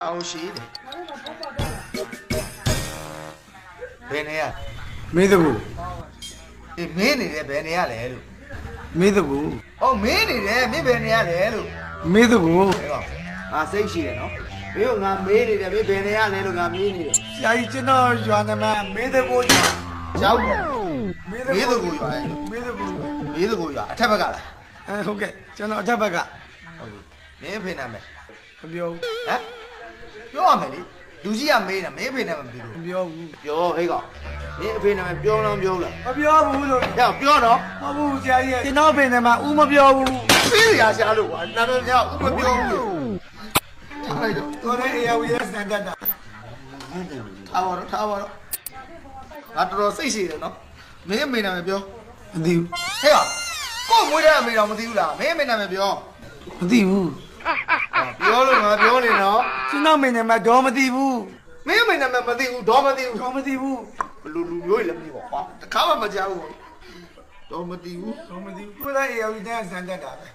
အောင်ရှိတယ်ဘယ်နေရမင်းတကူအေးမင်းနေတယ်ဘယ်နေရလဲလို့မင်းတကူဩမင်းနေတယ်မင်းဘယ်နေရလဲလို့မင်းတကူငါစိတ်ရှိတယ်နော်မင်းကငါမေးနေတယ်မင်းဘယ်နေရလဲလို့ငါမေးနေတယ်ဆရာကြီးကျွန်တော်ရွာနမမင်းတကူရောက်မင်းတကူရွာမင်းတကူမင်းတကူရွာအထက်ဘက်ကလားဟုတ်ကဲ့ကျွန်တော်အထက်ဘက်ကမင်းဖေးနာမယ်မပြောဟမ်ပြောရမယ်လေလူကြီးကမေးတာမင်းဖေးနာမယ်မပြောဘူးမပြောဘူးပြောဟဲ့ကောင်မင်းအဖေနာမယ်ပြောတော့ပြောလားမပြောဘူးလို့ရောက်ပြောတော့မဟုတ်ဘူးဆရာကြီးကျွန်တော်ဖေနာမှာဦးမပြောဘူးဖေးရရှာလို့ကွာနာမည်ကဦးမပြောဘူးထားလိုက်တော့တော်တဲ့အေယာဝီရဲ့စံတတ်တာထားပါတော့ထားပါတော့ငါတော်တော်စိတ်ရှိတယ်နော်မင်းအမေနာမယ်ပြောမသိဘူးဟဲ့ကို့မွေးတဲ့အမေတော်မသိဘူးလားမင်းအမေနာမယ်ပြောမသိဘူးပြောလို့ငါပြောနေတော့ကျွန်တော်မင်းနဲ့မတော့မသိဘူးမင်းအမေနာမယ်မသိဘူးတော့မသိဘူးတော့မသိဘူးဘလူမျိုးကြီးလည်းမသိပါကွာတခါမှမကြောက်ဘူးတော့မသိဘူးတော့မသိဘူးကိုယ်တိုင်အေယာဝီတဲ့စံတတ်တာပဲ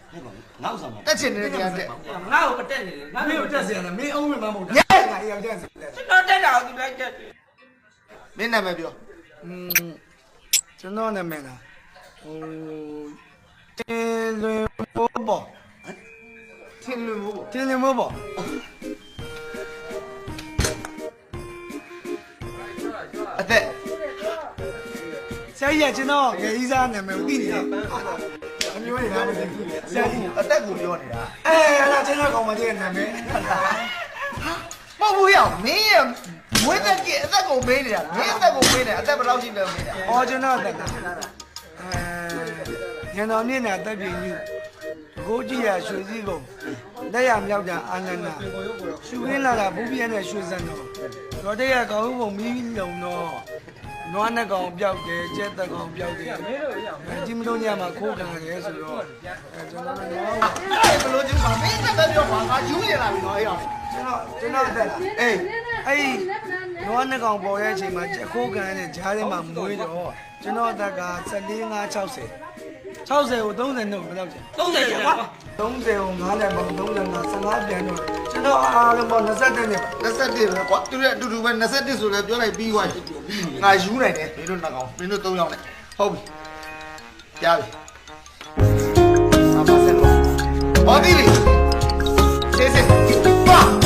နောက်ဆောင်တက်ချင်နေတဲ့တရားတက်ငါ့ကိုမတက်နေလေငါ့ကိုတက်စရာမင်းအုံးမမမဟုတ်တာငါအေယာဝီတဲ့စံတတ်ကျွန်တော်တက်တာကိုသူလိုက်တက်မင်းနာမည်ပြောကျွန်တော်နာမည်လားတင်လွင်မိုးပေါ့ထင်းလူမျိုးပေါ့တင်လွင်မိုးပေါ့အသက်ဆရာကြီးကကျွန်တော်ငယ်ကြီးစားနာမည်ကိုသိနေတယ်အမျိုးတွေလားမသိဘူးဆရာကြီးအသက်ကိုပြောနေတာအဲ့ဒါကျွန်တော်ကောင်မကြီးနာမည်မဟုတ်ဘူးရောမင်းရဲ့မွေးသက်ကြီးအသက်ကိုမေးနေတာမင်းအသက်ကိုမေးနေအသက်ဘယ်လောက်ရှိလဲမေးနေတာအော်ကျွန်တော်အသက်ညတော်နေ့နဲ့တက်ပြင်းကြီးကိုကြည့်ရရွှေစည်းကုန်လက်ရမြောက်တာအာနန္ဒရှူရင်းလာတာဘူးပြဲနဲ့ရွှေစံတော်တဲ့ရကောင်းပုံမီးလုံတော့နွားနဲ့ကောင်ပြောက်တယ်ကျက်သက်ကောင်ပြောက်တယ်ဒီမလို့ညမှာခိုးခံရတယ်ဆိုတော့ကျွန်တော်လည်းဘယ်လိုကျင်းပါမင်းသက်ပြောပါငါယူနေလာပြီနော်အဲ့တော့ကျွန်တော်တက်လာအေးအဲ့နွားနဲ့ကောင်ပေါ်တဲ့အချိန်မှာကျက်ခိုးခံတဲ့ဂျားထဲမှာမွေးတော့ကျွန်တော်အသက်က14 5 60ကို30နှုတ်ဘယ်လောက်ကျ30ကျကွာ30ကို9နဲ့ပေါင်း35 15ပြန်တော့ကျွန်တော်အားလုံးပေါင်း21နဲ့21ပဲကွာသူတို့အတူတူပဲ21ဆိုလည်းပြောလိုက်ပြီးသွားပြီငါယူနိုင်တယ်မင်းတို့နှစ်ကောင်မင်းတို့3ယောက်နဲ့ဟုတ်ပြီကြားပြီအမဆက်လို့ဟောဒီလေစေးစေးပါ